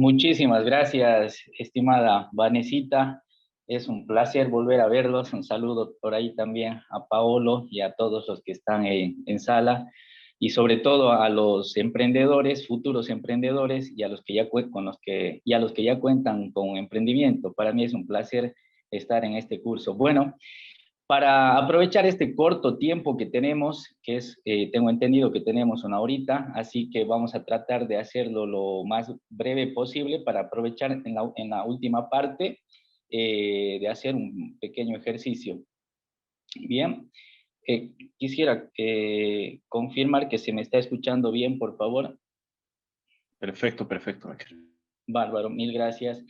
Muchísimas gracias, estimada Vanesita. Es un placer volver a verlos. Un saludo por ahí también a Paolo y a todos los que están en sala y sobre todo a los emprendedores, futuros emprendedores y a los que ya cuentan con emprendimiento. Para mí es un placer estar en este curso. Bueno, para aprovechar este corto tiempo que tenemos, tengo entendido que tenemos una horita, así que vamos a tratar de hacerlo lo más breve posible para aprovechar en la última parte de hacer un pequeño ejercicio. Bien, quisiera confirmar que se me está escuchando bien, por favor. Perfecto, perfecto. Bárbaro, mil gracias.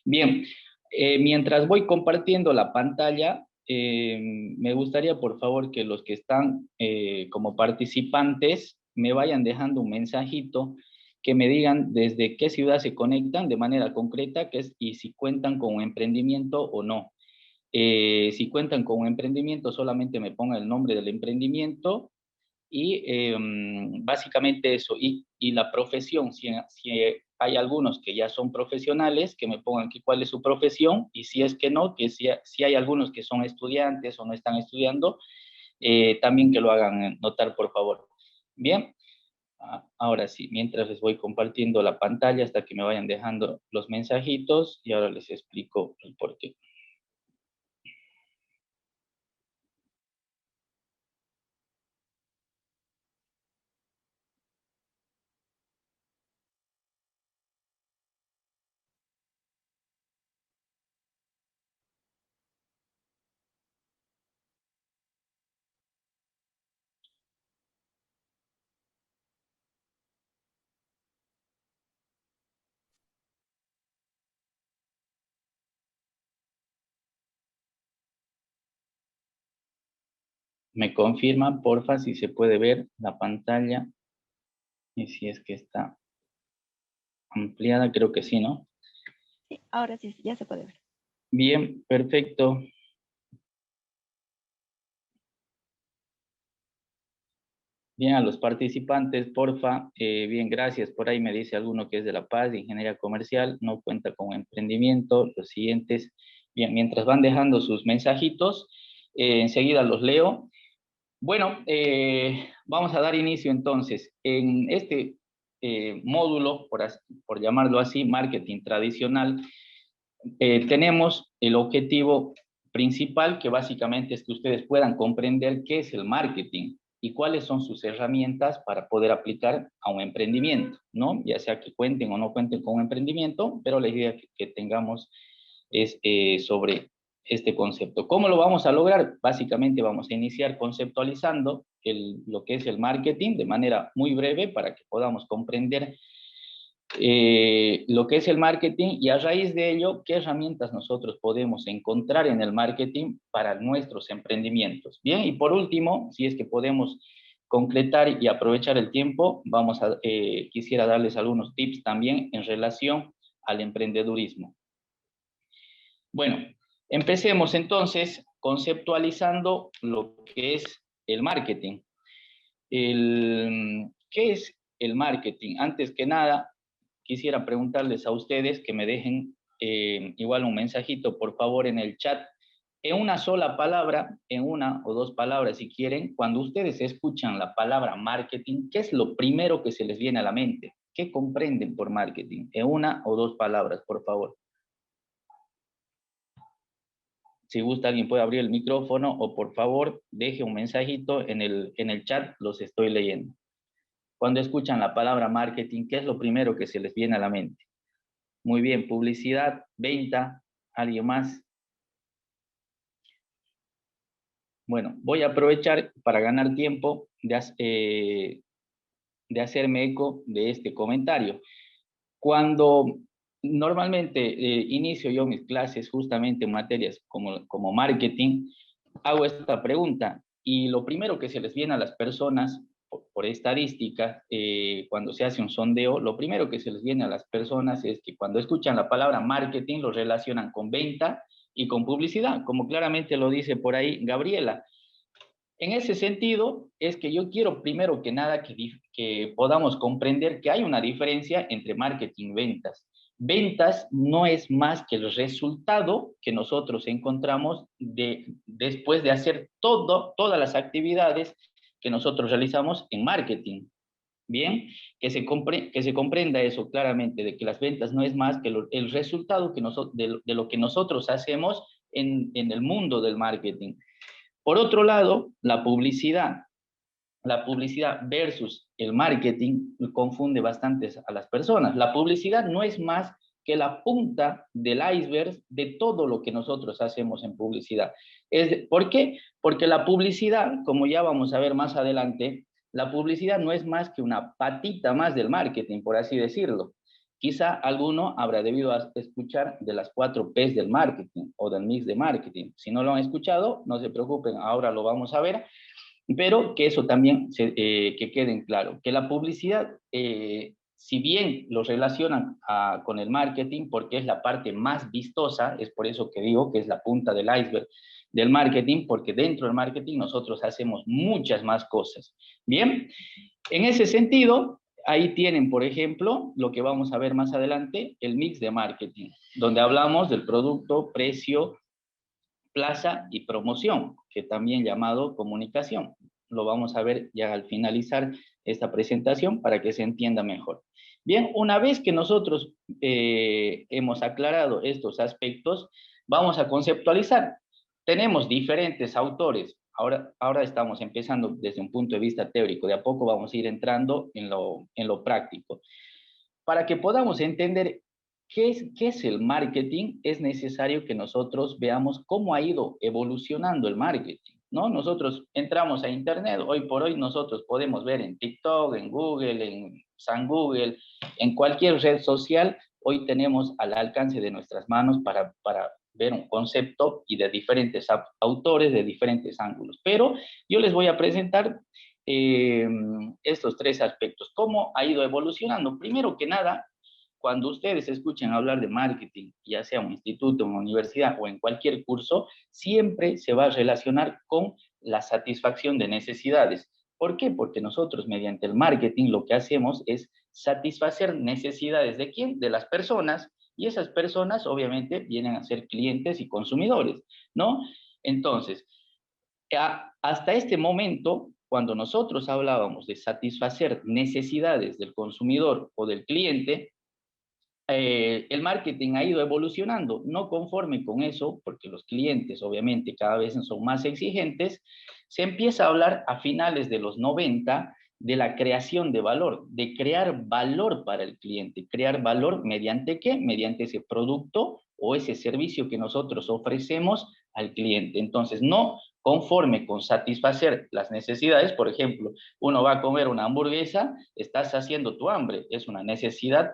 Bien, mientras voy compartiendo la pantalla, me gustaría por favor que los que están como participantes me vayan dejando un mensajito que me digan desde qué ciudad se conectan de manera concreta y si cuentan con un emprendimiento o no. Si cuentan con un emprendimiento, solamente me pongan el nombre del emprendimiento y básicamente eso, y la profesión, si hay algunos que ya son profesionales, que me pongan cuál es su profesión, y si es que no, que si hay algunos que son estudiantes o no están estudiando, también que lo hagan notar, por favor. Bien, ahora sí, mientras les voy compartiendo la pantalla hasta que me vayan dejando los mensajitos, y ahora les explico el porqué. Me confirman, porfa, si se puede ver la pantalla y si es que está ampliada, creo que sí, ¿no? Sí, ahora sí, ya se puede ver. Bien, perfecto. Bien, a los participantes, porfa, bien, gracias. Por ahí me dice alguno que es de La Paz, de Ingeniería Comercial, no cuenta con emprendimiento. Los siguientes, bien, mientras van dejando sus mensajitos, enseguida los leo. Bueno, vamos a dar inicio entonces. En este módulo, por llamarlo así, marketing tradicional, tenemos el objetivo principal, que básicamente es que ustedes puedan comprender qué es el marketing y cuáles son sus herramientas para poder aplicar a un emprendimiento, ¿no? Ya sea que cuenten o no cuenten con un emprendimiento, pero la idea que tengamos es sobre este concepto. ¿Cómo lo vamos a lograr? Básicamente vamos a iniciar conceptualizando lo que es el marketing de manera muy breve para que podamos comprender lo que es el marketing y a raíz de ello, qué herramientas nosotros podemos encontrar en el marketing para nuestros emprendimientos. Bien, y por último, si es que podemos concretar y aprovechar el tiempo, quisiera darles algunos tips también en relación al emprendedurismo. Bueno, empecemos entonces conceptualizando lo que es el marketing. ¿Qué es el marketing? Antes que nada, quisiera preguntarles a ustedes que me dejen igual un mensajito, por favor, en el chat, en una sola palabra, en una o dos palabras si quieren, cuando ustedes escuchan la palabra marketing, ¿qué es lo primero que se les viene a la mente? ¿Qué comprenden por marketing? En una o dos palabras, por favor. Si gusta, alguien puede abrir el micrófono o por favor deje un mensajito en el chat, los estoy leyendo. Cuando escuchan la palabra marketing, ¿qué es lo primero que se les viene a la mente? Muy bien, publicidad, venta, ¿alguien más? Bueno, voy a aprovechar para ganar tiempo de hacerme eco de este comentario. Cuando normalmente inicio yo mis clases justamente en materias como marketing, hago esta pregunta y lo primero que se les viene a las personas por estadística, cuando se hace un sondeo, lo primero que se les viene a las personas es que cuando escuchan la palabra marketing lo relacionan con venta y con publicidad, como claramente lo dice por ahí Gabriela. En ese sentido, es que yo quiero primero que nada que podamos comprender que hay una diferencia entre marketing y ventas. Ventas no es más que el resultado que nosotros encontramos después de hacer todas las actividades que nosotros realizamos en marketing. Bien, que se comprenda eso claramente, de que las ventas no es más que el resultado de lo que nosotros hacemos en el mundo del marketing. Por otro lado, la publicidad versus el marketing confunde bastante a las personas. La publicidad no es más que la punta del iceberg de todo lo que nosotros hacemos en publicidad. ¿Por qué? Porque la publicidad, como ya vamos a ver más adelante, la publicidad no es más que una patita más del marketing, por así decirlo. Quizá alguno habrá debido escuchar de las 4 P's del marketing o del mix de marketing. Si no lo han escuchado, no se preocupen, ahora lo vamos a ver. Pero que eso también que quede en claro, que la publicidad, si bien lo relacionan con el marketing, porque es la parte más vistosa, es por eso que digo que es la punta del iceberg del marketing, porque dentro del marketing nosotros hacemos muchas más cosas. Bien, en ese sentido, ahí tienen, por ejemplo, lo que vamos a ver más adelante, el mix de marketing, donde hablamos del producto, precio, plaza y promoción, que también llamado comunicación. Lo vamos a ver ya al finalizar esta presentación para que se entienda mejor. Bien, una vez que nosotros hemos aclarado estos aspectos, vamos a conceptualizar. Tenemos diferentes autores. Ahora estamos empezando desde un punto de vista teórico. De a poco vamos a ir entrando en lo práctico. Para que podamos entender ¿qué es el marketing? Es necesario que nosotros veamos cómo ha ido evolucionando el marketing, ¿no? Nosotros entramos a Internet, hoy por hoy nosotros podemos ver en TikTok, en Google, en San Google, en cualquier red social, hoy tenemos al alcance de nuestras manos para ver un concepto y de diferentes autores, de diferentes ángulos. Pero yo les voy a presentar estos 3 aspectos. ¿Cómo ha ido evolucionando? Primero que nada, cuando ustedes escuchen hablar de marketing, ya sea un instituto, una universidad o en cualquier curso, siempre se va a relacionar con la satisfacción de necesidades. ¿Por qué? Porque nosotros mediante el marketing lo que hacemos es satisfacer necesidades ¿de quién? De las personas, y esas personas obviamente vienen a ser clientes y consumidores, ¿no? Entonces, hasta este momento, cuando nosotros hablábamos de satisfacer necesidades del consumidor o del cliente, el marketing ha ido evolucionando, no conforme con eso, porque los clientes obviamente cada vez son más exigentes, se empieza a hablar a finales de los 90 de la creación de valor, de crear valor para el cliente. ¿Crear valor mediante qué? Mediante ese producto o ese servicio que nosotros ofrecemos al cliente. Entonces, no conforme con satisfacer las necesidades, por ejemplo, uno va a comer una hamburguesa, estás haciendo tu hambre, es una necesidad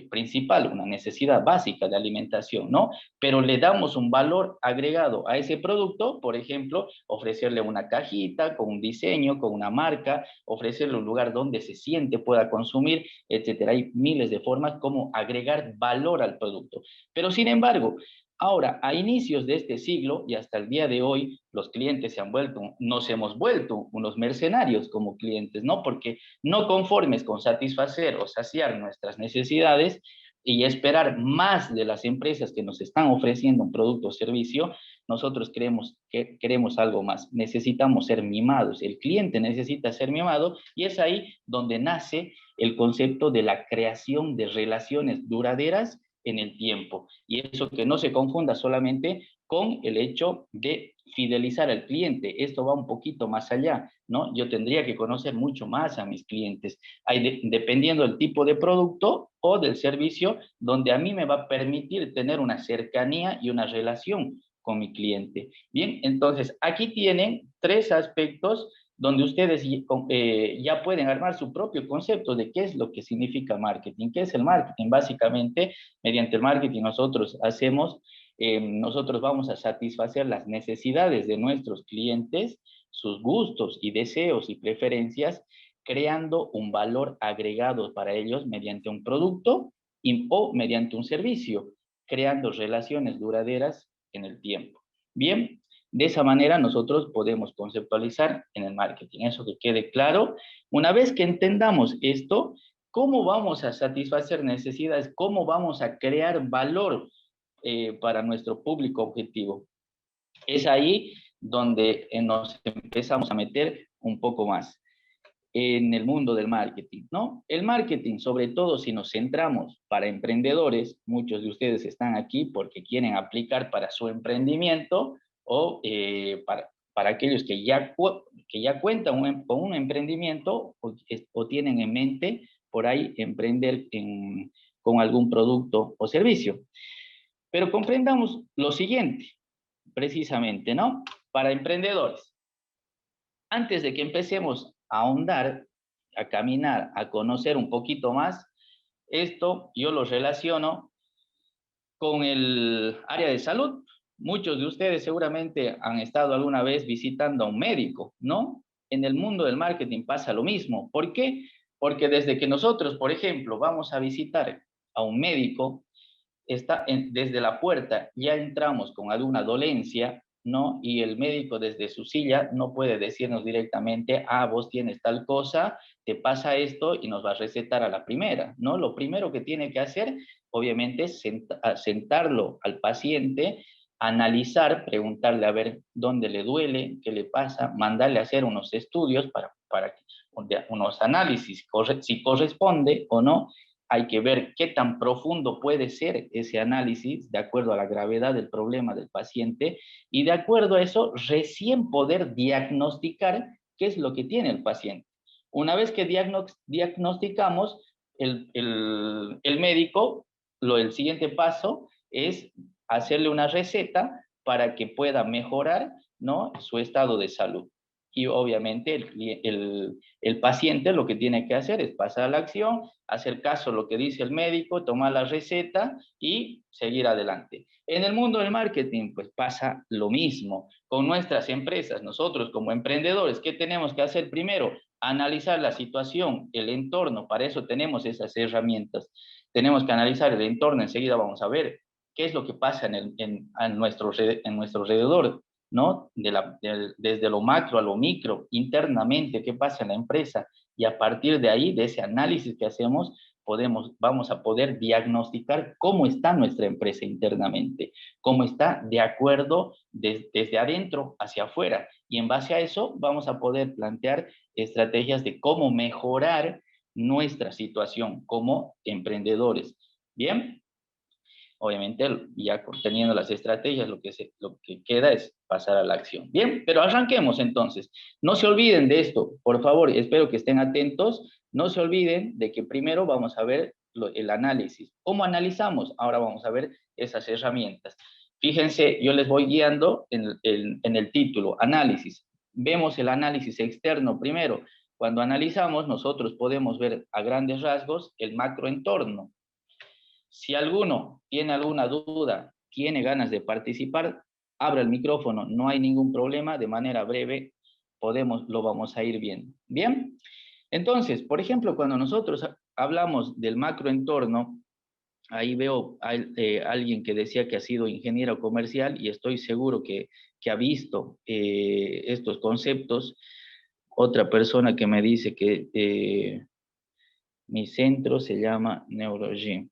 principal, una necesidad básica de alimentación, ¿no? Pero le damos un valor agregado a ese producto, por ejemplo, ofrecerle una cajita con un diseño, con una marca, ofrecerle un lugar donde se siente, pueda consumir, etcétera. Hay miles de formas como agregar valor al producto. Pero sin embargo, ahora, a inicios de este siglo y hasta el día de hoy, los clientes nos hemos vuelto unos mercenarios como clientes, ¿no? Porque no conformes con satisfacer o saciar nuestras necesidades y esperar más de las empresas que nos están ofreciendo un producto o servicio, nosotros queremos algo más. Necesitamos ser mimados. El cliente necesita ser mimado y es ahí donde nace el concepto de la creación de relaciones duraderas en el tiempo. Y eso que no se confunda solamente con el hecho de fidelizar al cliente. Esto va un poquito más allá, ¿no? Yo tendría que conocer mucho más a mis clientes, dependiendo del tipo de producto o del servicio, donde a mí me va a permitir tener una cercanía y una relación con mi cliente. Bien, entonces aquí tienen 3 aspectos donde ustedes ya pueden armar su propio concepto de qué es lo que significa marketing. ¿Qué es el marketing? Básicamente, mediante el marketing nosotros vamos a satisfacer las necesidades de nuestros clientes, sus gustos y deseos y preferencias, creando un valor agregado para ellos mediante un producto o mediante un servicio, creando relaciones duraderas en el tiempo. Bien, de esa manera nosotros podemos conceptualizar en el marketing, eso que quede claro. Una vez que entendamos esto, ¿Cómo vamos a satisfacer necesidades? ¿Cómo vamos a crear valor para nuestro público objetivo? Es ahí donde nos empezamos a meter un poco más en el mundo del marketing, ¿no? El marketing, sobre todo si nos centramos para emprendedores, muchos de ustedes están aquí porque quieren aplicar para su emprendimiento o para aquellos que ya cuentan con un emprendimiento o tienen en mente por ahí emprender con algún producto o servicio. Pero comprendamos lo siguiente, precisamente, ¿no? Para emprendedores, antes de que empecemos a ahondar, a caminar, a conocer un poquito más, esto yo lo relaciono con el área de salud. Muchos de ustedes seguramente han estado alguna vez visitando a un médico, ¿no? En el mundo del marketing pasa lo mismo. ¿Por qué? Porque desde que nosotros, por ejemplo, vamos a visitar a un médico, desde la puerta ya entramos con alguna dolencia, ¿no? Y el médico desde su silla no puede decirnos directamente, ah, vos tienes tal cosa, te pasa esto y nos va a recetar a la primera, ¿no? Lo primero que tiene que hacer, obviamente, es sentarlo al paciente, analizar, preguntarle a ver dónde le duele, qué le pasa, mandarle a hacer unos estudios para unos análisis, si corresponde o no. Hay que ver qué tan profundo puede ser ese análisis de acuerdo a la gravedad del problema del paciente y de acuerdo a eso recién poder diagnosticar qué es lo que tiene el paciente. Una vez que diagnosticamos, el médico, el siguiente paso es hacerle una receta para que pueda mejorar, ¿no?, su estado de salud. Y obviamente el paciente lo que tiene que hacer es pasar a la acción, hacer caso a lo que dice el médico, tomar la receta y seguir adelante. En el mundo del marketing, pues pasa lo mismo con nuestras empresas. Nosotros como emprendedores, ¿qué tenemos que hacer primero? Analizar la situación, el entorno, para eso tenemos esas herramientas. Tenemos que analizar el entorno, enseguida vamos a ver qué es lo que pasa en nuestro alrededor, ¿no? Desde lo macro a lo micro, internamente, qué pasa en la empresa, y a partir de ahí, de ese análisis que hacemos, vamos a poder diagnosticar cómo está nuestra empresa internamente, cómo está de acuerdo desde adentro hacia afuera, y en base a eso vamos a poder plantear estrategias de cómo mejorar nuestra situación como emprendedores. ¿Bien? Obviamente, ya teniendo las estrategias, lo que queda es pasar a la acción. Bien, pero arranquemos entonces. No se olviden de esto, por favor, espero que estén atentos. No se olviden de que primero vamos a ver el análisis. ¿Cómo analizamos? Ahora vamos a ver esas herramientas. Fíjense, yo les voy guiando en el título, análisis. Vemos el análisis externo primero. Cuando analizamos, nosotros podemos ver a grandes rasgos el macroentorno. Si alguno tiene alguna duda, tiene ganas de participar, abra el micrófono, no hay ningún problema, de manera breve lo vamos a ir viendo. Bien, entonces, por ejemplo, cuando nosotros hablamos del macroentorno, ahí veo a alguien que decía que ha sido ingeniero comercial y estoy seguro que ha visto estos conceptos. Otra persona que me dice que mi centro se llama NeuroGym.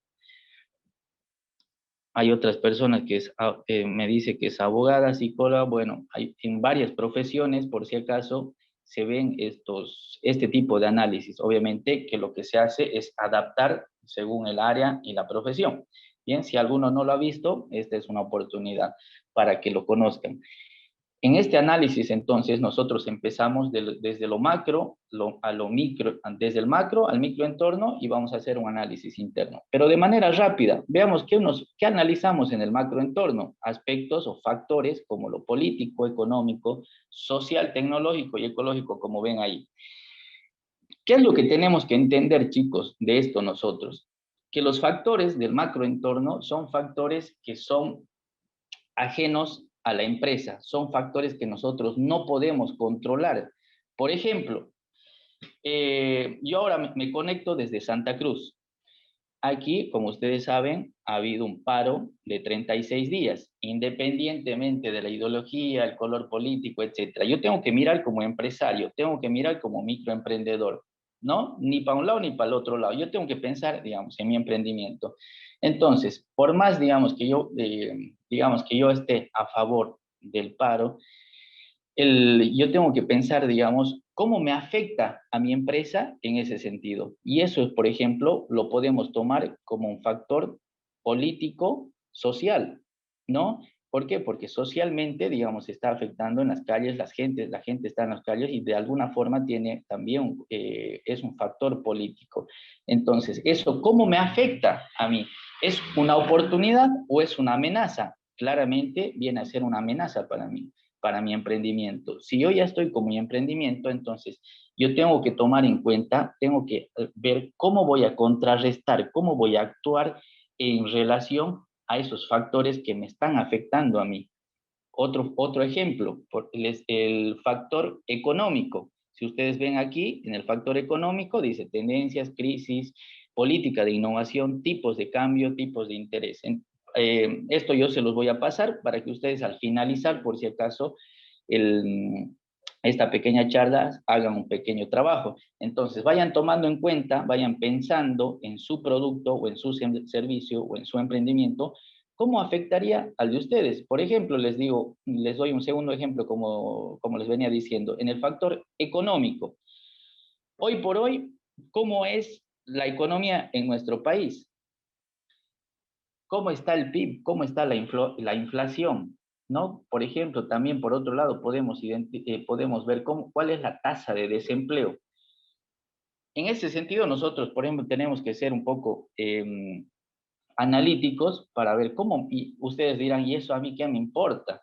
Hay otras personas que me dice que es abogada, psicóloga. Bueno, en varias profesiones, por si acaso, se ven este tipo de análisis. Obviamente que lo que se hace es adaptar según el área y la profesión. Bien, si alguno no lo ha visto, esta es una oportunidad para que lo conozcan. En este análisis, entonces, nosotros empezamos desde lo macro a lo micro, desde el macro al microentorno, y vamos a hacer un análisis interno. Pero de manera rápida, veamos qué analizamos en el macroentorno. Aspectos o factores como lo político, económico, social, tecnológico y ecológico, como ven ahí. ¿Qué es lo que tenemos que entender, chicos, de esto nosotros? Que los factores del macroentorno son factores que son ajenos a la empresa, son factores que nosotros no podemos controlar. Por ejemplo, yo ahora me conecto desde Santa Cruz. Aquí, como ustedes saben, ha habido un paro de 36 días, independientemente de la ideología, el color político, etc. Yo tengo que mirar como empresario, tengo que mirar como microemprendedor. ¿no? Ni para un lado ni para el otro lado. Yo tengo que pensar, digamos, en mi emprendimiento. Entonces, por más, digamos, que yo esté a favor del paro, yo tengo que pensar, digamos, cómo me afecta a mi empresa en ese sentido. Y eso, por ejemplo, lo podemos tomar como un factor político, social, ¿no? ¿Por qué? Porque socialmente, digamos, está afectando en las calles, la gente está en las calles y de alguna forma tiene también, es un factor político. Entonces, ¿eso cómo me afecta a mí? ¿Es una oportunidad o es una amenaza? Claramente viene a ser una amenaza para mi emprendimiento. Si yo ya estoy con mi emprendimiento, entonces yo tengo que tomar en cuenta, tengo que ver cómo voy a contrarrestar, cómo voy a actuar en relación a esos factores que me están afectando a mí. Otro ejemplo, el factor económico. Si ustedes ven aquí, en el factor económico dice tendencias, crisis, política de innovación, tipos de cambio, tipos de interés. Esto yo se los voy a pasar para que ustedes al finalizar, por si acaso, esta pequeña charla hagan un pequeño trabajo. Entonces, vayan tomando en cuenta, vayan pensando en su producto o en su servicio o en su emprendimiento, ¿cómo afectaría al de ustedes? Por ejemplo, les doy un segundo ejemplo como les venía diciendo, en el factor económico. Hoy por hoy, ¿cómo es la economía en nuestro país? ¿Cómo está el PIB? ¿Cómo está la inflación? ¿No? Por ejemplo, también por otro lado podemos ver cuál es la tasa de desempleo. En ese sentido, nosotros, por ejemplo, tenemos que ser un poco analíticos para ver cómo, y ustedes dirán, ¿y eso a mí qué me importa?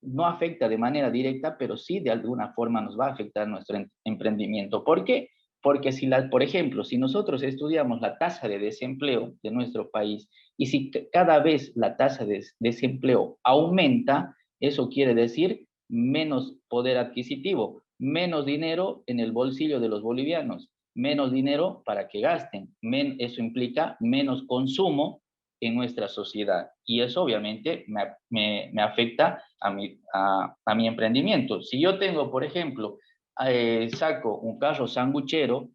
No afecta de manera directa, pero sí de alguna forma nos va a afectar nuestro emprendimiento. ¿Por qué? Porque por ejemplo, si nosotros estudiamos la tasa de desempleo de nuestro país y si cada vez la tasa de desempleo aumenta, eso quiere decir menos poder adquisitivo, menos dinero en el bolsillo de los bolivianos, menos dinero para que gasten. Eso implica menos consumo en nuestra sociedad. Y eso obviamente me afecta a mi emprendimiento. Si yo tengo, por ejemplo, saco un carro sanguchero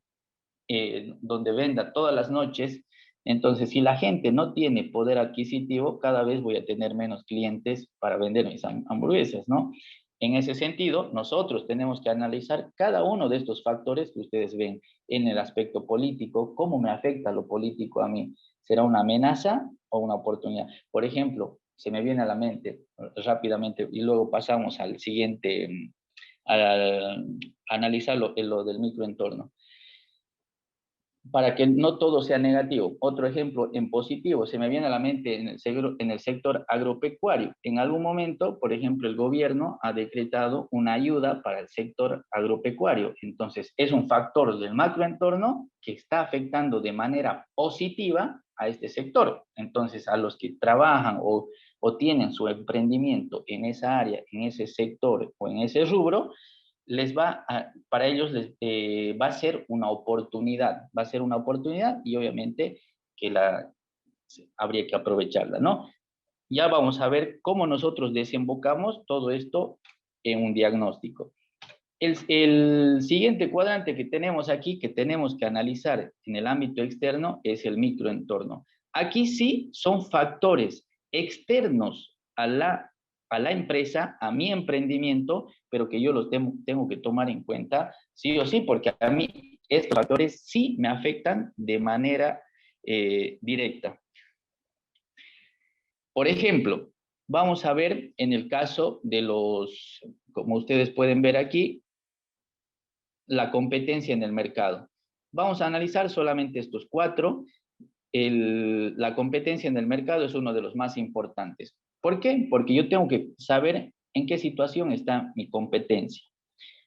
donde venda todas las noches, entonces si la gente no tiene poder adquisitivo, cada vez voy a tener menos clientes para vender mis hamburguesas, ¿no? En ese sentido, nosotros tenemos que analizar cada uno de estos factores que ustedes ven en el aspecto político, cómo me afecta lo político a mí. ¿Será una amenaza o una oportunidad? Por ejemplo, se me viene a la mente rápidamente y luego pasamos al siguiente, a analizar lo del microentorno. Para que no todo sea negativo. Otro ejemplo en positivo, se me viene a la mente en el sector agropecuario. En algún momento, por ejemplo, el gobierno ha decretado una ayuda para el sector agropecuario. Entonces, es un factor del macroentorno que está afectando de manera positiva a este sector. Entonces, a los que trabajan o tienen su emprendimiento en esa área, en ese sector o en ese rubro, para ellos va a ser una oportunidad, y obviamente que habría que aprovecharla, ¿no? Ya vamos a ver cómo nosotros desembocamos todo esto en un diagnóstico. El siguiente cuadrante que tenemos aquí, que tenemos que analizar en el ámbito externo, es el microentorno. Aquí sí son factores externos a la empresa, a mi emprendimiento, pero que yo los tengo que tomar en cuenta sí o sí, porque a mí estos factores sí me afectan de manera directa. Por ejemplo, vamos a ver en el caso de como ustedes pueden ver aquí, la competencia en el mercado. Vamos a analizar solamente estos cuatro. La competencia en el mercado es uno de los más importantes. ¿Por qué? Porque yo tengo que saber en qué situación está mi competencia.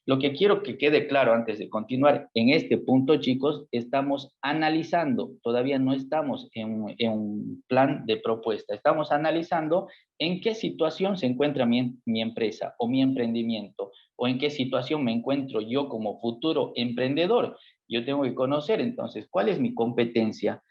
Lo que quiero que quede claro antes de continuar en este punto, chicos, estamos analizando, todavía no estamos en un plan de propuesta, estamos analizando en qué situación se encuentra mi empresa o mi emprendimiento, o en qué situación me encuentro yo como futuro emprendedor. Yo tengo que conocer entonces cuál es mi competencia.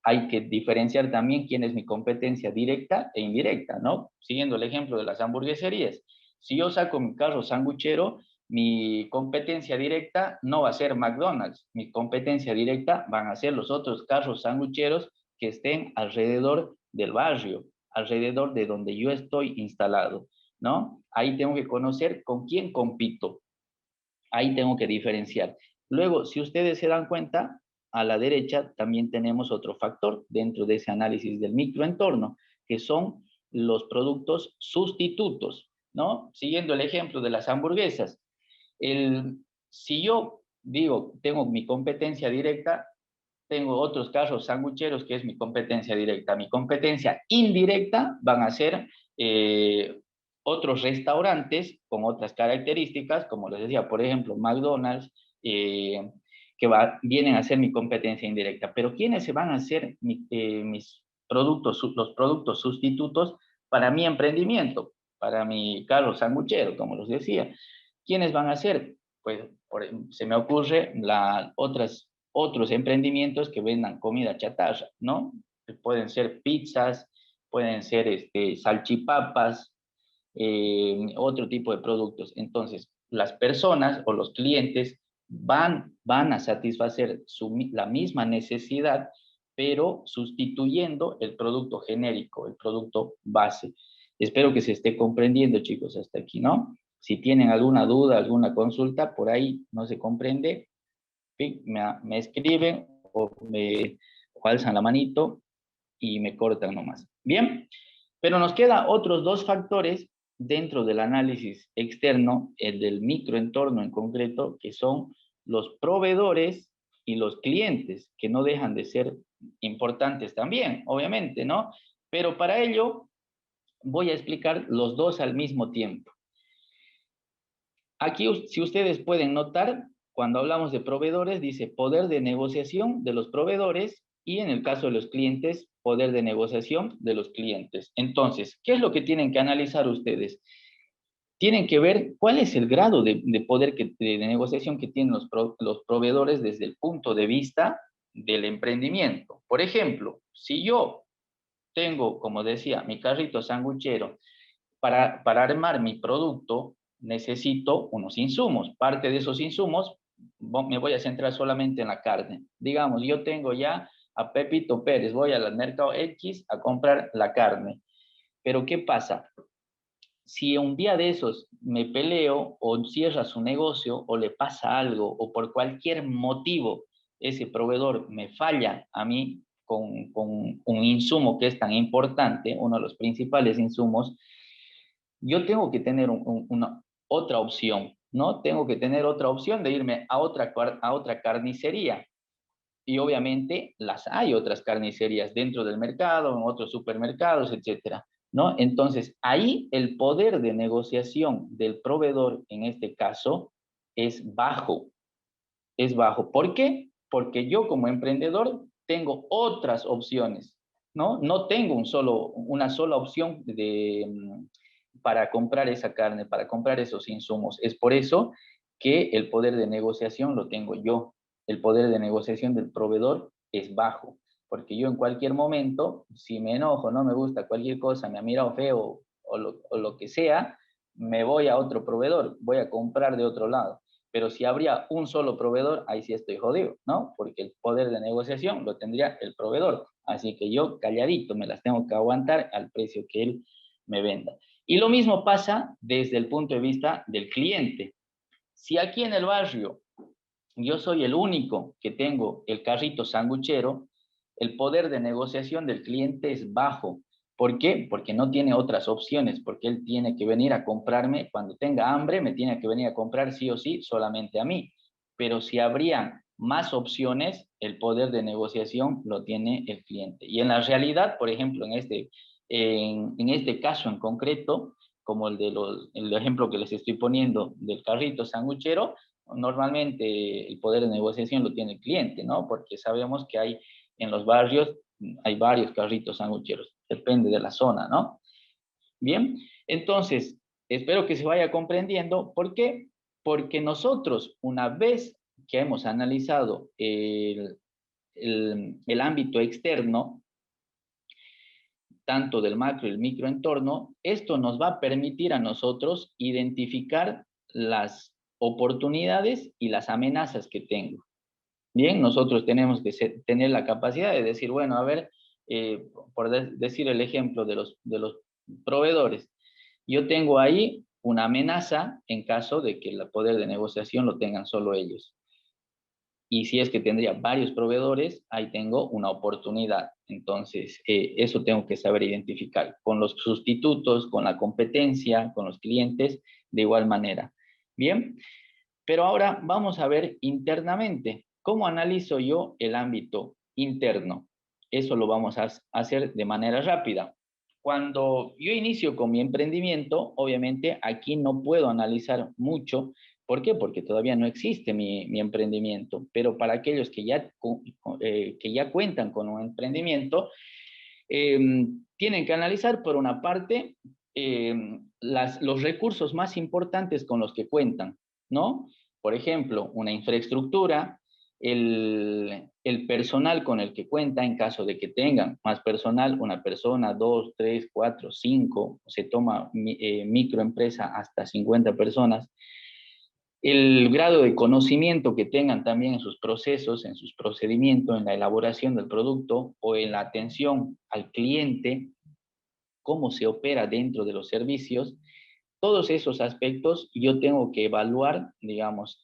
Hay que diferenciar también quién es mi competencia directa e indirecta, ¿no? Siguiendo el ejemplo de las hamburgueserías. Si yo saco mi carro sanguchero, Mi competencia directa no va a ser McDonald's, mi competencia directa van a ser los otros carros sangucheros que estén alrededor del barrio, alrededor de donde yo estoy instalado, ¿no? Ahí tengo que conocer con quién compito, ahí tengo que diferenciar. Luego, si ustedes se dan cuenta, a la derecha también tenemos otro factor dentro de ese análisis del microentorno, que son los productos sustitutos, ¿no? Siguiendo el ejemplo de las hamburguesas. Si yo digo, tengo mi competencia directa, tengo otros carros sangucheros que es mi competencia directa. Mi competencia indirecta van a ser otros restaurantes con otras características, como les decía, por ejemplo, McDonald's, vienen a ser mi competencia indirecta. Pero ¿quiénes se van a hacer mis productos, los productos sustitutos para mi emprendimiento, para mi carro sanguchero, como les decía? ¿Quiénes van a ser? Pues se me ocurre otros emprendimientos que vendan comida chatarra, ¿no? Pueden ser pizzas, pueden ser salchipapas, otro tipo de productos. Entonces, las personas o los clientes van a satisfacer la misma necesidad, pero sustituyendo el producto genérico, el producto base. Espero que se esté comprendiendo, chicos, hasta aquí, ¿no? Si tienen alguna duda, alguna consulta, por ahí no se comprende, me escriben o alzan la manito y me cortan nomás. Bien, pero nos quedan otros dos factores dentro del análisis externo, el del microentorno en concreto, que son los proveedores y los clientes, que no dejan de ser importantes también, obviamente, ¿no? Pero para ello voy a explicar los dos al mismo tiempo. Aquí, si ustedes pueden notar, cuando hablamos de proveedores, dice poder de negociación de los proveedores y en el caso de los clientes, poder de negociación de los clientes. Entonces, ¿qué es lo que tienen que analizar ustedes? Tienen que ver cuál es el grado de poder de negociación que tienen los proveedores desde el punto de vista del emprendimiento. Por ejemplo, si yo tengo, como decía, mi carrito sanguchero, para armar mi producto necesito unos insumos. Parte de esos insumos me voy a centrar solamente en la carne. Digamos, yo tengo ya a Pepito Pérez, voy al mercado X a comprar la carne. Pero ¿qué pasa? Si un día de esos me peleo o cierra su negocio o le pasa algo o por cualquier motivo ese proveedor me falla a mí con un insumo que es tan importante, uno de los principales insumos, yo tengo que tener otra opción, ¿no? Tengo que tener otra opción de irme a otra carnicería. Y obviamente las hay otras carnicerías dentro del mercado, en otros supermercados, etcétera, ¿no? Entonces, ahí el poder de negociación del proveedor, en este caso, es bajo. Es bajo. ¿Por qué? Porque yo como emprendedor tengo otras opciones, ¿no? No tengo una sola opción para comprar esa carne, para comprar esos insumos. Es por eso que el poder de negociación lo tengo yo. El poder de negociación del proveedor es bajo, porque yo en cualquier momento, si me enojo, no me gusta cualquier cosa, me ha mirado feo o lo que sea, me voy a otro proveedor, voy a comprar de otro lado. Pero si habría un solo proveedor, ahí sí estoy jodido, ¿no? Porque el poder de negociación lo tendría el proveedor. Así que yo calladito me las tengo que aguantar al precio que él me venda. Y lo mismo pasa desde el punto de vista del cliente. Si aquí en el barrio yo soy el único que tengo el carrito sanguchero, el poder de negociación del cliente es bajo. ¿Por qué? Porque no tiene otras opciones, porque él tiene que venir a comprarme, cuando tenga hambre, me tiene que venir a comprar sí o sí solamente a mí. Pero si habría más opciones, el poder de negociación lo tiene el cliente. Y en la realidad, por ejemplo, en este caso en concreto, como el ejemplo que les estoy poniendo del carrito sanguchero, normalmente el poder de negociación lo tiene el cliente, ¿no? Porque sabemos que hay en los barrios, hay varios carritos sangucheros, depende de la zona, ¿no? Bien, entonces, espero que se vaya comprendiendo. ¿Por qué? Porque nosotros, una vez que hemos analizado el ámbito externo, tanto del macro y el microentorno, esto nos va a permitir a nosotros identificar las oportunidades y las amenazas que tengo. Bien, nosotros tenemos que tener la capacidad de decir, bueno, a ver, por decir el ejemplo de los proveedores, yo tengo ahí una amenaza en caso de que el poder de negociación lo tengan solo ellos. Y si es que tendría varios proveedores, ahí tengo una oportunidad. Entonces, eso tengo que saber identificar. Con los sustitutos, con la competencia, con los clientes, de igual manera. Bien, pero ahora vamos a ver internamente. ¿Cómo analizo yo el ámbito interno? Eso lo vamos a hacer de manera rápida. Cuando yo inicio con mi emprendimiento, obviamente aquí no puedo analizar mucho. ¿Por qué? Porque todavía no existe mi emprendimiento. Pero para aquellos que ya cuentan con un emprendimiento, tienen que analizar por una parte los recursos más importantes con los que cuentan, ¿no? Por ejemplo, una infraestructura, el personal con el que cuenta en caso de que tengan más personal, una persona, 2, 3, 4, 5, se toma microempresa hasta 50 personas, el grado de conocimiento que tengan también en sus procesos, en sus procedimientos, en la elaboración del producto o en la atención al cliente, cómo se opera dentro de los servicios. Todos esos aspectos yo tengo que evaluar, digamos,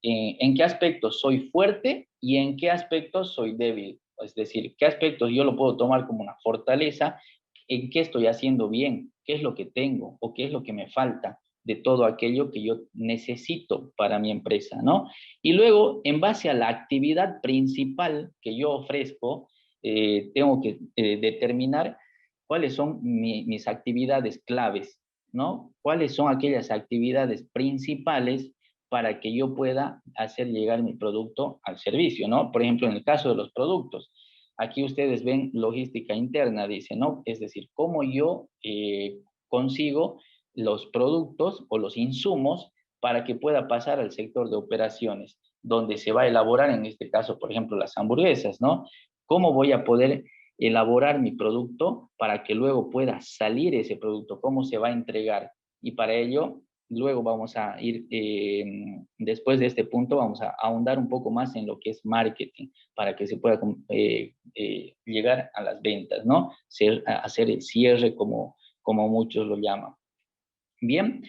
en qué aspectos soy fuerte y en qué aspectos soy débil. Es decir, qué aspectos yo lo puedo tomar como una fortaleza, en qué estoy haciendo bien, qué es lo que tengo o qué es lo que me falta de todo aquello que yo necesito para mi empresa, ¿no? Y luego, en base a la actividad principal que yo ofrezco, tengo que determinar cuáles son mis actividades claves, ¿no? ¿Cuáles son aquellas actividades principales para que yo pueda hacer llegar mi producto al servicio, ¿no? Por ejemplo, en el caso de los productos, aquí ustedes ven logística interna, dice, ¿no? Es decir, cómo yo consigo los productos o los insumos para que pueda pasar al sector de operaciones, donde se va a elaborar, en este caso, por ejemplo, las hamburguesas, ¿no? ¿Cómo voy a poder elaborar mi producto para que luego pueda salir ese producto? ¿Cómo se va a entregar? Y para ello, luego vamos a ir, después de este punto, vamos a ahondar un poco más en lo que es marketing, para que se pueda llegar a las ventas, ¿no? Hacer el cierre como muchos lo llaman. Bien,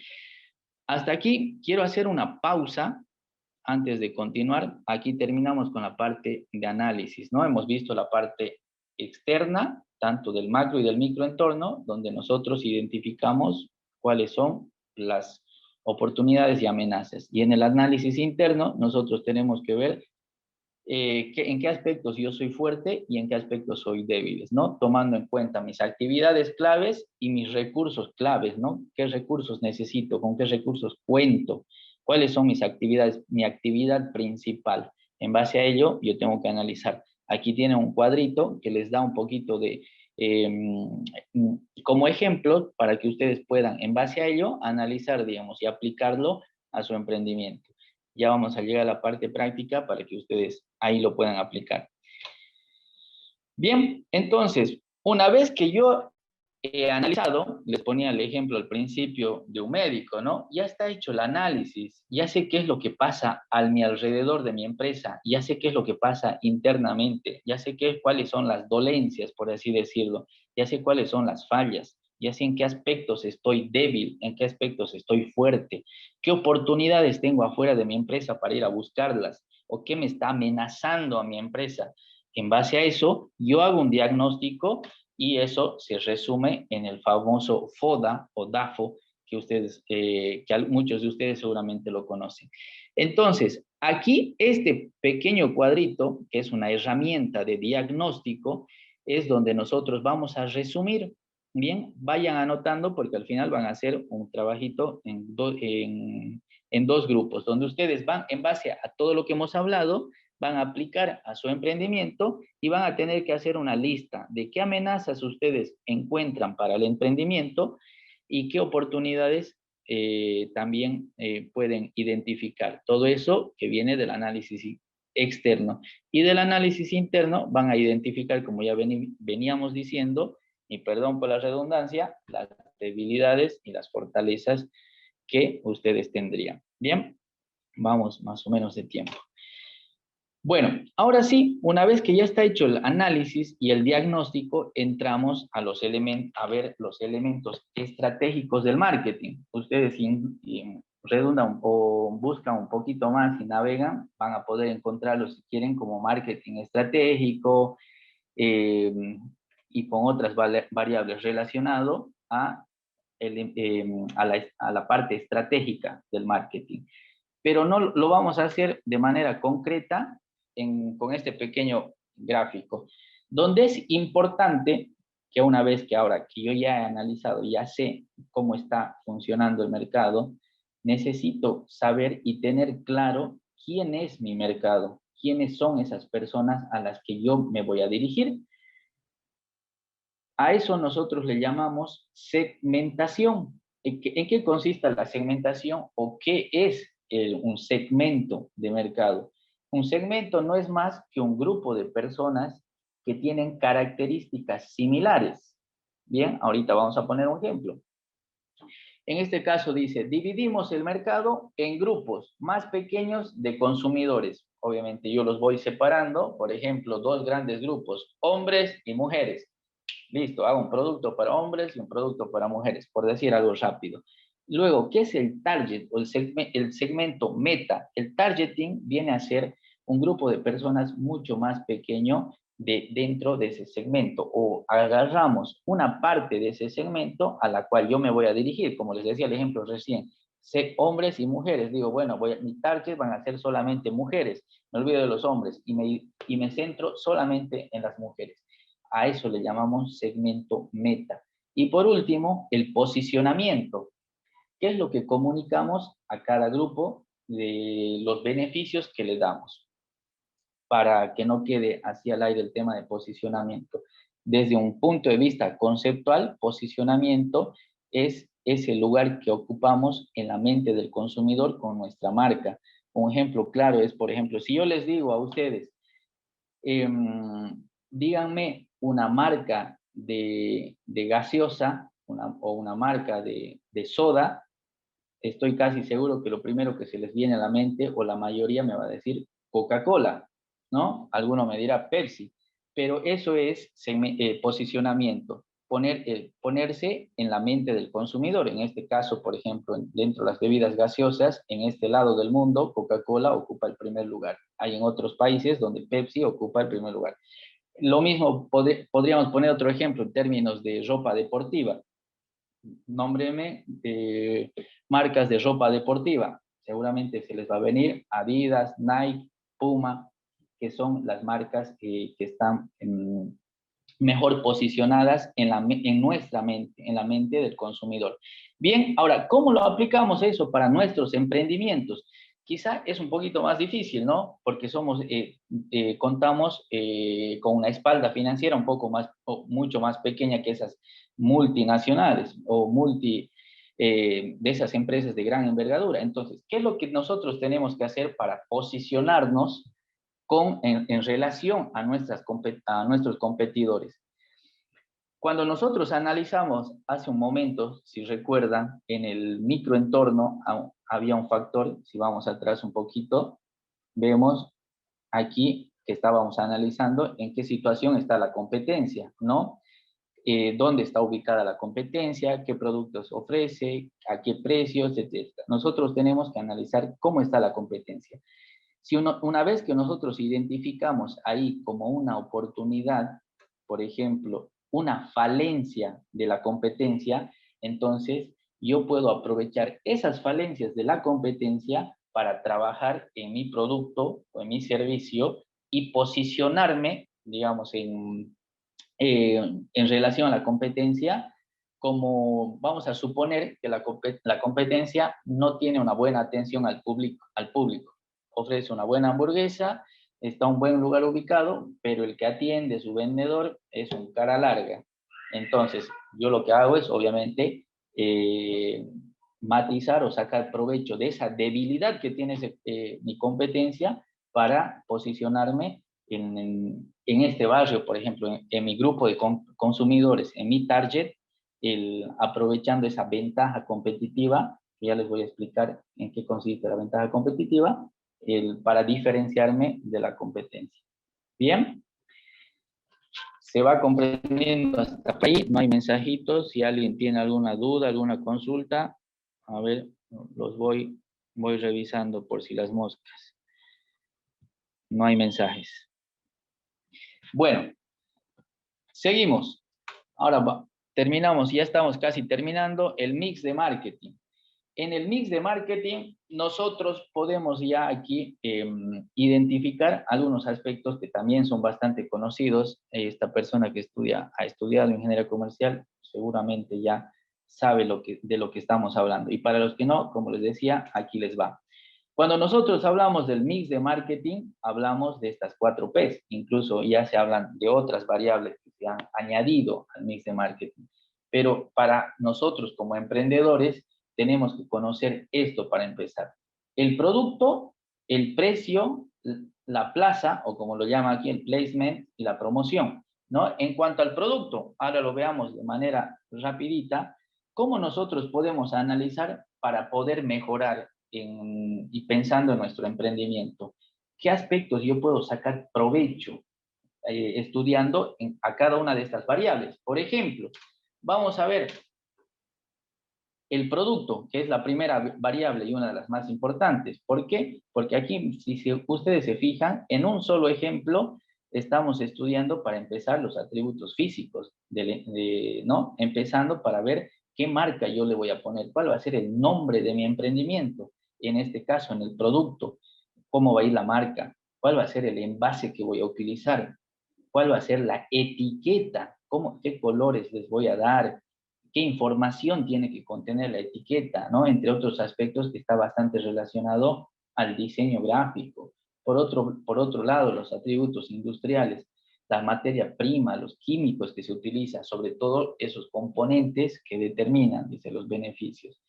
hasta aquí quiero hacer una pausa antes de continuar. Aquí terminamos con la parte de análisis, ¿no? Hemos visto la parte externa, tanto del macro y del microentorno, donde nosotros identificamos cuáles son las oportunidades y amenazas. Y en el análisis interno, nosotros tenemos que ver en qué aspectos yo soy fuerte y en qué aspectos soy débil, ¿no? Tomando en cuenta mis actividades claves y mis recursos claves, ¿no? ¿Qué recursos necesito? ¿Con qué recursos cuento? ¿Cuáles son mis actividades? Mi actividad principal. En base a ello, yo tengo que analizar. Aquí tiene un cuadrito que les da un poquito de, como ejemplo, para que ustedes puedan, en base a ello, analizar, digamos, y aplicarlo a su emprendimiento. Ya vamos a llegar a la parte práctica para que ustedes ahí lo puedan aplicar. Bien, entonces, una vez que yo he analizado, les ponía el ejemplo al principio de un médico, ¿no? Ya está hecho el análisis, ya sé qué es lo que pasa a mi alrededor de mi empresa, ya sé qué es lo que pasa internamente, ya sé cuáles son las dolencias, por así decirlo, ya sé cuáles son las fallas, ya sé en qué aspectos estoy débil, en qué aspectos estoy fuerte, qué oportunidades tengo afuera de mi empresa para ir a buscarlas, o qué me está amenazando a mi empresa. En base a eso, yo hago un diagnóstico y eso se resume en el famoso FODA o DAFO, que muchos de ustedes seguramente lo conocen. Entonces, aquí este pequeño cuadrito, que es una herramienta de diagnóstico, es donde nosotros vamos a resumir. Bien, vayan anotando porque al final van a hacer un trabajito en dos grupos, donde ustedes van, en base a todo lo que hemos hablado, van a aplicar a su emprendimiento y van a tener que hacer una lista de qué amenazas ustedes encuentran para el emprendimiento y qué oportunidades también pueden identificar. Todo eso que viene del análisis externo. Y del análisis interno van a identificar, como ya veníamos diciendo, y perdón por la redundancia, las debilidades y las fortalezas que ustedes tendrían. Bien, vamos más o menos de tiempo. Bueno, ahora sí, una vez que ya está hecho el análisis y el diagnóstico, entramos a a ver los elementos estratégicos del marketing. Ustedes redundan o buscan un poquito más y navegan, van a poder encontrarlo si quieren como marketing estratégico eh, y con otras variables relacionado a la parte estratégica del marketing. Pero no lo vamos a hacer de manera concreta con este pequeño gráfico, donde es importante que una vez que ahora que yo ya he analizado, ya sé cómo está funcionando el mercado, necesito saber y tener claro quién es mi mercado, quiénes son esas personas a las que yo me voy a dirigir. A eso nosotros le llamamos segmentación. ¿En qué consiste la segmentación o qué es un segmento de mercado? Un segmento no es más que un grupo de personas que tienen características similares. Bien, ahorita vamos a poner un ejemplo. En este caso dice, dividimos el mercado en grupos más pequeños de consumidores. Obviamente yo los voy separando, por ejemplo, dos grandes grupos, hombres y mujeres. Listo, hago un producto para hombres y un producto para mujeres, por decir algo rápido. Luego, ¿qué es el target o el segmento meta? El targeting viene a ser un grupo de personas mucho más pequeño dentro de ese segmento, o agarramos una parte de ese segmento a la cual yo me voy a dirigir, como les decía el ejemplo recién, hombres y mujeres. Digo, bueno, mi target van a ser solamente mujeres, me olvido de los hombres y me centro solamente en las mujeres. A eso le llamamos segmento meta. Y por último, el posicionamiento. ¿Qué es lo que comunicamos a cada grupo de los beneficios que le damos? Para que no quede así al aire el tema de posicionamiento. Desde un punto de vista conceptual, posicionamiento es ese lugar que ocupamos en la mente del consumidor con nuestra marca. Un ejemplo claro es, por ejemplo, si yo les digo a ustedes, díganme una marca de gaseosa o una marca de soda, estoy casi seguro que lo primero que se les viene a la mente, o la mayoría me va a decir Coca-Cola, ¿no? Alguno me dirá Pepsi, pero eso es posicionamiento, ponerse en la mente del consumidor. En este caso, por ejemplo, dentro de las bebidas gaseosas, en este lado del mundo, Coca-Cola ocupa el primer lugar. Hay en otros países donde Pepsi ocupa el primer lugar. Lo mismo podríamos poner otro ejemplo en términos de ropa deportiva. Nómbreme marcas de ropa deportiva. Seguramente se les va a venir Adidas, Nike, Puma, que son las marcas que están mejor posicionadas en nuestra mente, en la mente del consumidor. Bien, ahora, ¿cómo lo aplicamos eso para nuestros emprendimientos? Quizá es un poquito más difícil, ¿no? Porque contamos con una espalda financiera un poco más, o mucho más pequeña que esas multinacionales o de esas empresas de gran envergadura. Entonces, ¿qué es lo que nosotros tenemos que hacer para posicionarnos en relación a nuestros competidores? Cuando nosotros analizamos hace un momento, si recuerdan, en el microentorno había un factor, si vamos atrás un poquito, vemos aquí que estábamos analizando en qué situación está la competencia, ¿no? Dónde está ubicada la competencia, qué productos ofrece, a qué precios, etc. Nosotros tenemos que analizar cómo está la competencia. Una vez que nosotros identificamos ahí como una oportunidad, por ejemplo, una falencia de la competencia, entonces yo puedo aprovechar esas falencias de la competencia para trabajar en mi producto o en mi servicio y posicionarme, digamos, en relación a la competencia, como vamos a suponer que la competencia no tiene una buena atención al público. Ofrece una buena hamburguesa, está en un buen lugar ubicado, pero el que atiende, su vendedor, es un cara larga. Entonces, yo lo que hago es, obviamente, matizar o sacar provecho de esa debilidad que tiene mi competencia para posicionarme en este barrio, por ejemplo, en mi grupo de consumidores, en mi target, aprovechando esa ventaja competitiva Ya les voy a explicar en qué consiste la ventaja competitiva para diferenciarme de la competencia. Bien. Se va comprendiendo hasta ahí, no hay mensajitos. Si alguien tiene alguna duda, alguna consulta, a ver, los voy revisando por si las moscas. No hay mensajes. Bueno, seguimos. Ahora terminamos, ya estamos casi terminando el mix de marketing. En el mix de marketing, nosotros podemos ya aquí identificar algunos aspectos que también son bastante conocidos. Esta persona que ha estudiado ingeniería comercial, seguramente ya sabe de lo que estamos hablando. Y para los que no, como les decía, aquí les va. Cuando nosotros hablamos del mix de marketing, hablamos de estas 4 P's. Incluso ya se hablan de otras variables que se han añadido al mix de marketing. Pero para nosotros como emprendedores, tenemos que conocer esto para empezar. El producto, el precio, la plaza, o como lo llama aquí el placement, y la promoción, ¿no? En cuanto al producto, ahora lo veamos de manera rapidita, cómo nosotros podemos analizar para poder mejorar y pensando en nuestro emprendimiento. ¿Qué aspectos yo puedo sacar provecho estudiando a cada una de estas variables? Por ejemplo, vamos a ver el producto, que es la primera variable y una de las más importantes. ¿Por qué? Porque aquí, si ustedes se fijan, en un solo ejemplo estamos estudiando para empezar los atributos físicos, ¿no? Empezando para ver qué marca yo le voy a poner, cuál va a ser el nombre de mi emprendimiento, en este caso en el producto, cómo va a ir la marca, cuál va a ser el envase que voy a utilizar, cuál va a ser la etiqueta, qué colores les voy a dar, qué información tiene que contener la etiqueta, ¿no? Entre otros aspectos que está bastante relacionado al diseño gráfico. Por otro lado, los atributos industriales, la materia prima, los químicos que se utilizan, sobre todo esos componentes que determinan, dice, los beneficios.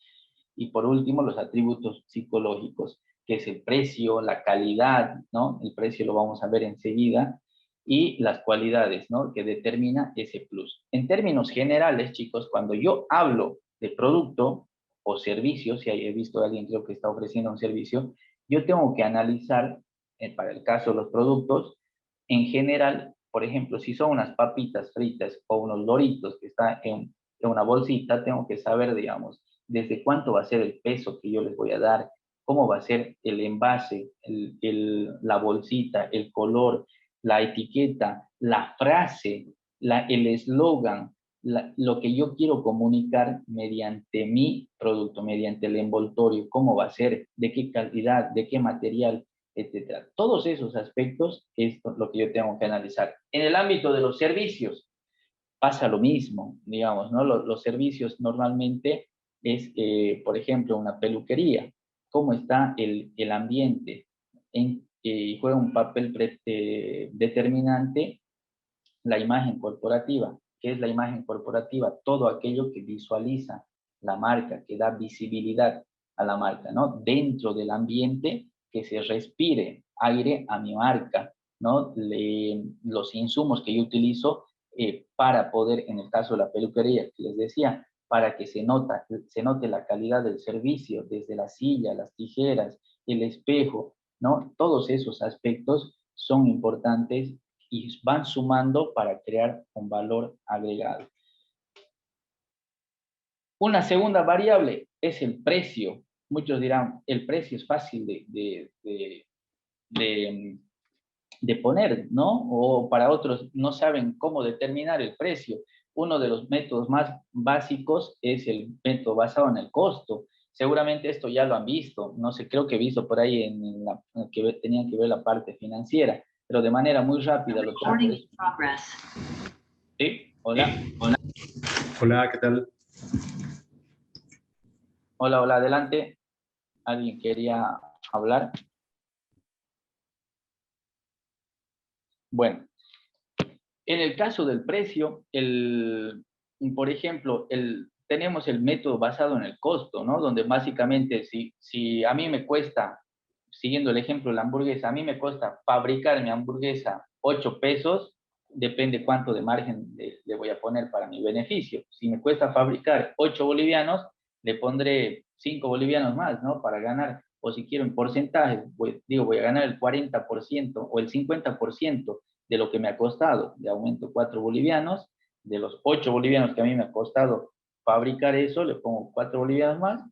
Y por último, los atributos psicológicos, que es el precio, la calidad, ¿no? El precio lo vamos a ver enseguida, y las cualidades, ¿no? Que determina ese plus. En términos generales, chicos, cuando yo hablo de producto o servicio, si he visto a alguien creo que está ofreciendo un servicio, yo tengo que analizar, para el caso de los productos, en general, por ejemplo, si son unas papitas fritas o unos Doritos que están en una bolsita, tengo que saber, digamos, desde cuánto va a ser el peso que yo les voy a dar, cómo va a ser el envase, la bolsita, el color, la etiqueta, la frase, el eslogan, lo que yo quiero comunicar mediante mi producto, mediante el envoltorio, cómo va a ser, de qué calidad, de qué material, etcétera. Todos esos aspectos es lo que yo tengo que analizar. En el ámbito de los servicios pasa lo mismo, digamos, ¿no? Los servicios normalmente es, por ejemplo, una peluquería. ¿Cómo está el ambiente? Juega un papel determinante la imagen corporativa. ¿Qué es la imagen corporativa? Todo aquello que visualiza la marca, que da visibilidad a la marca, ¿no? Dentro del ambiente, que se respire aire a mi marca, ¿no? Los insumos que yo utilizo para poder, en el caso de la peluquería, que les decía, para que se note la calidad del servicio, desde la silla, las tijeras, el espejo, ¿no? Todos esos aspectos son importantes y van sumando para crear un valor agregado. Una segunda variable es el precio. Muchos dirán, el precio es fácil de poner, ¿no? O para otros no saben cómo determinar el precio. Uno de los métodos más básicos es el método basado en el costo. Seguramente esto ya lo han visto, no sé, creo que he visto por ahí en que tenían que ver la parte financiera, pero de manera muy rápida lo trato. ¿Sí? Hola. Hola, ¿qué tal? Hola, hola, adelante. ¿Alguien quería hablar? Bueno, en el caso del precio, por ejemplo, tenemos el método basado en el costo, ¿no? Donde básicamente si a mí me cuesta, siguiendo el ejemplo de la hamburguesa, a mí me cuesta fabricar mi hamburguesa 8 pesos, depende cuánto de margen le voy a poner para mi beneficio. Si me cuesta fabricar 8 bolivianos, le pondré 5 bolivianos más, ¿no? Para ganar, o si quiero en porcentajes, voy a ganar el 40% o el 50% de lo que me ha costado, de aumento 4 bolivianos, de los 8 bolivianos que a mí me ha costado fabricar eso, le pongo 4 bolivianos más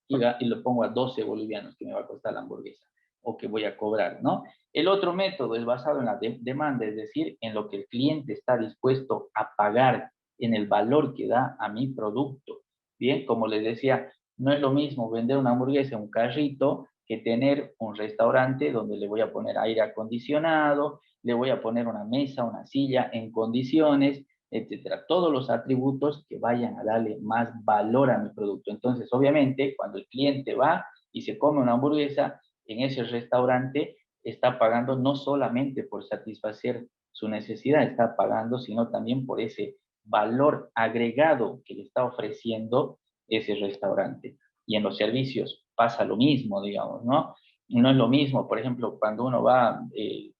y lo pongo a 12 bolivianos que me va a costar la hamburguesa o que voy a cobrar, ¿no? El otro método es basado en la demanda, es decir, en lo que el cliente está dispuesto a pagar, en el valor que da a mi producto. Bien, como les decía, no es lo mismo vender una hamburguesa en un carrito que tener un restaurante donde le voy a poner aire acondicionado, le voy a poner una mesa, una silla en condiciones, etcétera. Todos los atributos que vayan a darle más valor a mi producto. Entonces, obviamente, cuando el cliente va y se come una hamburguesa en ese restaurante, está pagando no solamente por satisfacer su necesidad, está pagando, sino también por ese valor agregado que le está ofreciendo ese restaurante. Y en los servicios pasa lo mismo, digamos, ¿no? No es lo mismo, por ejemplo, cuando uno va,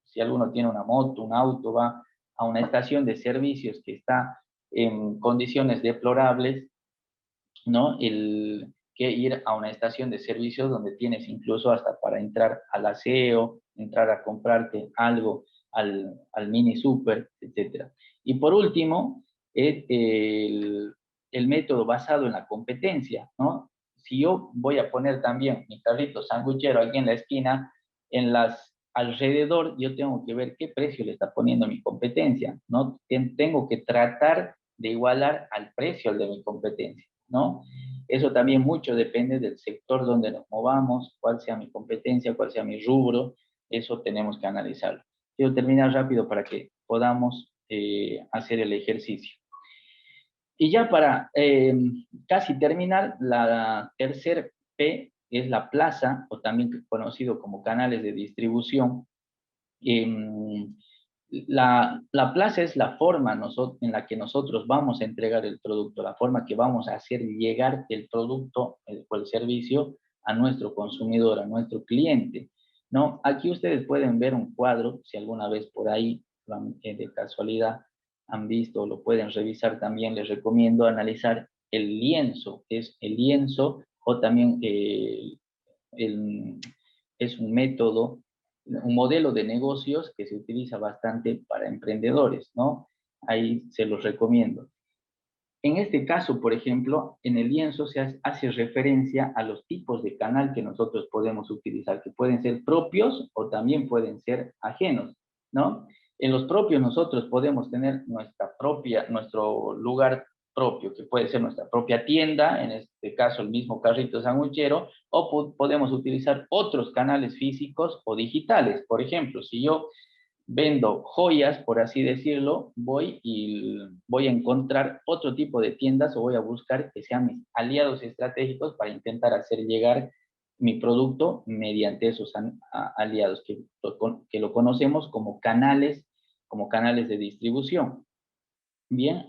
si alguno tiene una moto, un auto, va a una estación de servicios que está en condiciones deplorables, ¿no? Que ir a una estación de servicios donde tienes incluso hasta para entrar al aseo, entrar a comprarte algo al mini super, etc. Y por último, el método basado en la competencia, ¿no? Si yo voy a poner también mi carrito sanguchero aquí en la esquina, alrededor yo tengo que ver qué precio le está poniendo mi competencia, ¿no? Tengo que tratar de igualar al precio de mi competencia, ¿no? Eso también mucho depende del sector donde nos movamos, cuál sea mi competencia, cuál sea mi rubro, eso tenemos que analizarlo. Quiero terminar rápido para que podamos hacer el ejercicio. Y ya para casi terminar, la tercer P es la plaza, o también conocido como canales de distribución. La plaza es la forma en la que nosotros vamos a entregar el producto, la forma que vamos a hacer llegar el producto o el servicio a nuestro consumidor, a nuestro cliente, ¿no? Aquí ustedes pueden ver un cuadro, si alguna vez por ahí de casualidad han visto o lo pueden revisar también, les recomiendo analizar el lienzo, es el lienzo o también es un método, un modelo de negocios que se utiliza bastante para emprendedores, ¿no? Ahí se los recomiendo. En este caso, por ejemplo, en el lienzo se hace referencia a los tipos de canal que nosotros podemos utilizar, que pueden ser propios o también pueden ser ajenos, ¿no? En los propios nosotros podemos tener nuestro lugar propio, que puede ser nuestra propia tienda, en este caso el mismo carrito sanguchero, o podemos utilizar otros canales físicos o digitales. Por ejemplo, si yo vendo joyas, por así decirlo, voy a encontrar otro tipo de tiendas o voy a buscar que sean mis aliados estratégicos para intentar hacer llegar mi producto mediante esos aliados que lo conocemos como canales de distribución. Bien,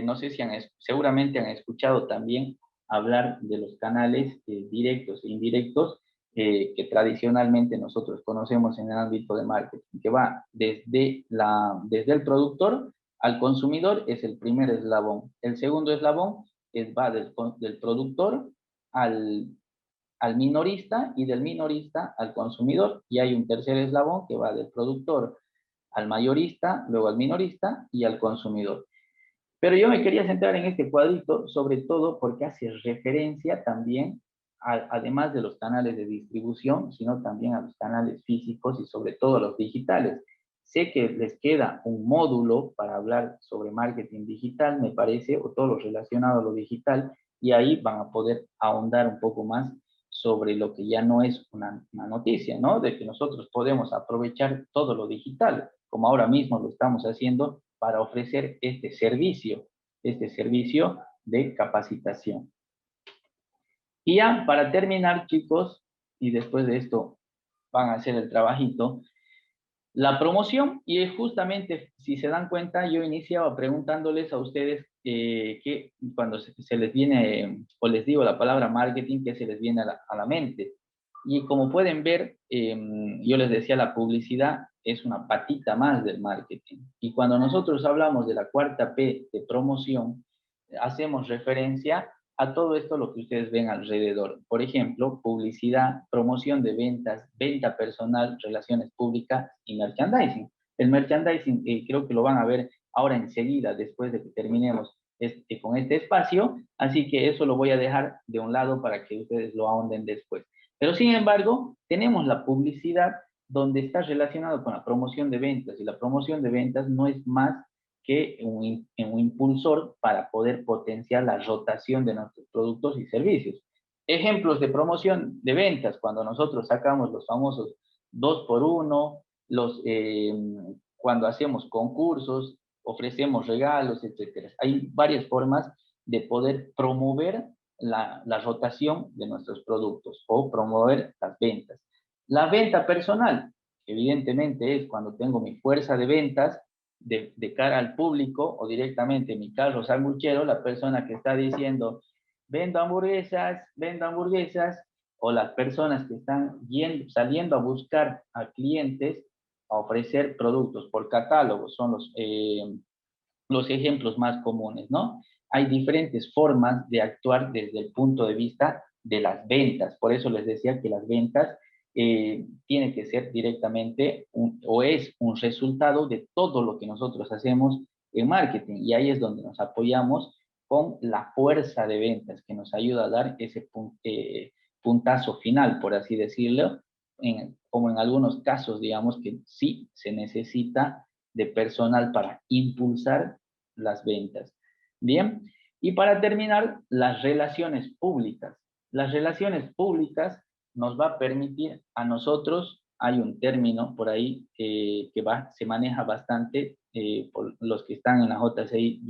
no sé si seguramente han escuchado también hablar de los canales directos e indirectos que tradicionalmente nosotros conocemos en el ámbito de marketing, que va desde el productor al consumidor, es el primer eslabón. El segundo eslabón va del productor al minorista y del minorista al consumidor, y hay un tercer eslabón que va del productor al mayorista, luego al minorista y al consumidor. Pero yo me quería centrar en este cuadrito, sobre todo porque hace referencia también, además de los canales de distribución, sino también a los canales físicos y sobre todo a los digitales. Sé que les queda un módulo para hablar sobre marketing digital, me parece, o todo lo relacionado a lo digital, y ahí van a poder ahondar un poco más sobre lo que ya no es una noticia, ¿no? De que nosotros podemos aprovechar todo lo digital, como ahora mismo lo estamos haciendo para ofrecer este servicio de capacitación. Y ya para terminar, chicos, y después de esto van a hacer el trabajito, la promoción, y justamente, si se dan cuenta, yo iniciaba preguntándoles a ustedes que cuando se les viene, o les digo la palabra marketing, ¿qué se les viene a la mente? Y como pueden ver, yo les decía, la publicidad es una patita más del marketing. Y cuando nosotros hablamos de la cuarta P de promoción, hacemos referencia a todo esto lo que ustedes ven alrededor. Por ejemplo, publicidad, promoción de ventas, venta personal, relaciones públicas y merchandising. El merchandising creo que lo van a ver ahora enseguida, después de que terminemos con este espacio, así que eso lo voy a dejar de un lado para que ustedes lo ahonden después. Pero sin embargo, tenemos la publicidad donde está relacionado con la promoción de ventas, y la promoción de ventas no es más que un impulsor para poder potenciar la rotación de nuestros productos y servicios. Ejemplos de promoción de ventas, cuando nosotros sacamos los famosos 2x1, cuando hacemos concursos, ofrecemos regalos, etc. Hay varias formas de poder promover la rotación de nuestros productos o promover las ventas. La venta personal, evidentemente, es cuando tengo mi fuerza de ventas de cara al público o directamente mi carro sanguchero, la persona que está diciendo vendo hamburguesas, o las personas que están saliendo a buscar a clientes a ofrecer productos por catálogo, son los ejemplos más comunes, ¿no? Hay diferentes formas de actuar desde el punto de vista de las ventas. Por eso les decía que las ventas tiene que ser directamente o es un resultado de todo lo que nosotros hacemos en marketing. Y ahí es donde nos apoyamos con la fuerza de ventas que nos ayuda a dar ese puntazo final, por así decirlo, como en algunos casos, digamos que sí se necesita de personal para impulsar las ventas. Bien, y para terminar, las relaciones públicas. Las relaciones públicas nos va a permitir a nosotros, hay un término por ahí que se maneja bastante, por los que están en la JCI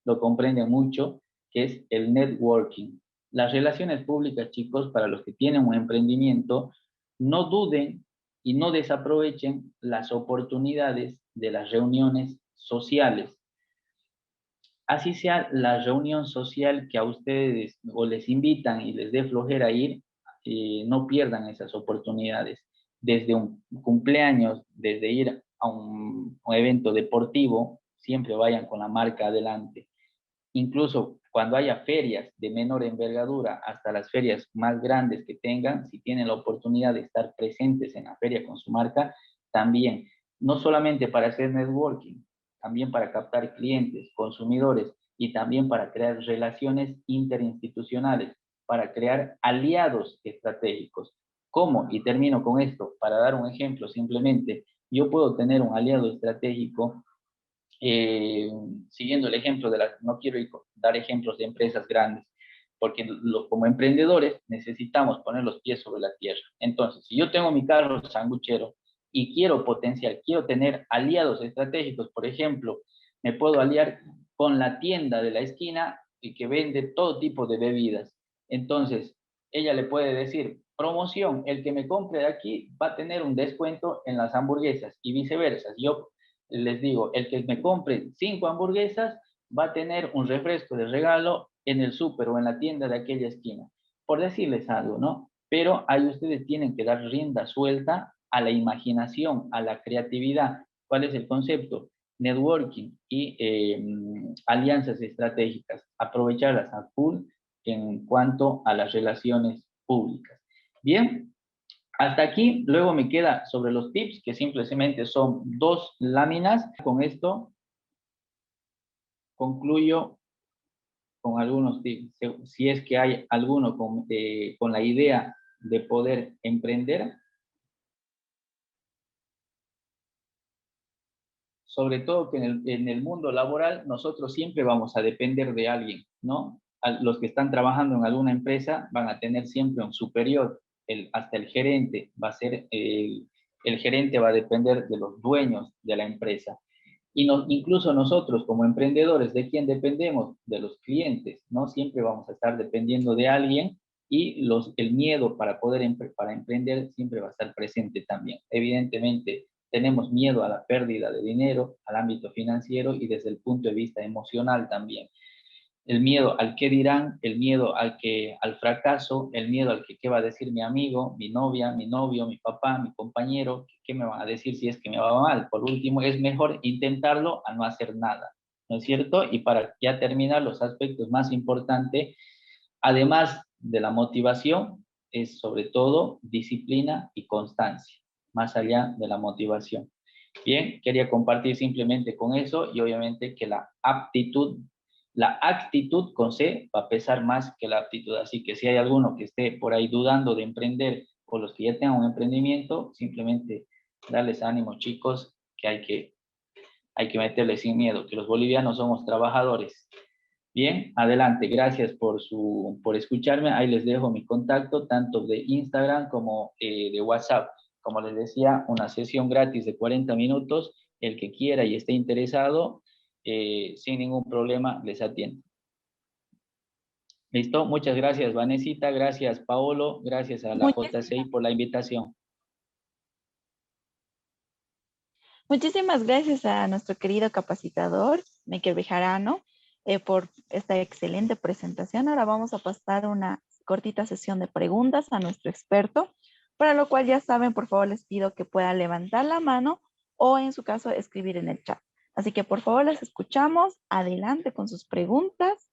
lo comprenden mucho, que es el networking. Las relaciones públicas, chicos, para los que tienen un emprendimiento, no duden y no desaprovechen las oportunidades de las reuniones sociales. Así sea la reunión social que a ustedes o les invitan y les dé flojera ir, no pierdan esas oportunidades. Desde un cumpleaños, desde ir a un evento deportivo, siempre vayan con la marca adelante. Incluso cuando haya ferias de menor envergadura hasta las ferias más grandes que tengan, si tienen la oportunidad de estar presentes en la feria con su marca, también, no solamente para hacer networking, también para captar clientes, consumidores y también para crear relaciones interinstitucionales, para crear aliados estratégicos. ¿Cómo? Y termino con esto, para dar un ejemplo simplemente, yo puedo tener un aliado estratégico siguiendo el ejemplo no quiero dar ejemplos de empresas grandes, porque como emprendedores necesitamos poner los pies sobre la tierra. Entonces, si yo tengo mi carro sanguchero y quiero potenciar, quiero tener aliados estratégicos, por ejemplo, me puedo aliar con la tienda de la esquina y que vende todo tipo de bebidas. Entonces, ella le puede decir, promoción, el que me compre de aquí va a tener un descuento en las hamburguesas y viceversa. Yo les digo, el que me compre 5 hamburguesas va a tener un refresco de regalo en el súper o en la tienda de aquella esquina, por decirles algo, ¿no? Pero ahí ustedes tienen que dar rienda suelta a la imaginación, a la creatividad. ¿Cuál es el concepto? Networking y alianzas estratégicas, aprovecharlas a full en cuanto a las relaciones públicas. Bien, hasta aquí, luego me queda sobre los tips, que simplemente son 2 láminas. Con esto concluyo con algunos tips. Si es que hay alguno con la idea de poder emprender, sobre todo que en el mundo laboral nosotros siempre vamos a depender de alguien, ¿no? Los que están trabajando en alguna empresa van a tener siempre un superior, hasta el gerente va a ser, el gerente va a depender de los dueños de la empresa. Y incluso nosotros como emprendedores, ¿de quién dependemos? De los clientes, ¿no? Siempre vamos a estar dependiendo de alguien y el miedo para para emprender siempre va a estar presente también. Evidentemente, tenemos miedo a la pérdida de dinero, al ámbito financiero y desde el punto de vista emocional también. El miedo al qué dirán, el miedo al fracaso, el miedo al que qué va a decir mi amigo, mi novia, mi novio, mi papá, mi compañero, qué me van a decir si es que me va mal. Por último, es mejor intentarlo a no hacer nada. ¿no es cierto? Y para ya terminar, los aspectos más importantes, además de la motivación, es sobre todo disciplina y constancia, más allá de la motivación. Bien, quería compartir simplemente con eso y obviamente que la actitud con C va a pesar más que la aptitud. Así que si hay alguno que esté por ahí dudando de emprender o los que ya tengan un emprendimiento, simplemente darles ánimo, chicos, que hay que meterles sin miedo, que los bolivianos somos trabajadores. Bien, adelante, gracias por escucharme. Ahí les dejo mi contacto, tanto de Instagram como de WhatsApp. Como les decía, una sesión gratis de 40 minutos. El que quiera y esté interesado, sin ningún problema, les atiendo. ¿Listo? Muchas gracias, Vanesita. Gracias, Paolo. Gracias a la JCI por la invitación. Muchísimas gracias a nuestro querido capacitador, Michael Bejarano, por esta excelente presentación. Ahora vamos a pasar una cortita sesión de preguntas a nuestro experto, para lo cual ya saben, por favor, les pido que puedan levantar la mano o en su caso escribir en el chat. Así que por favor les escuchamos. Adelante con sus preguntas.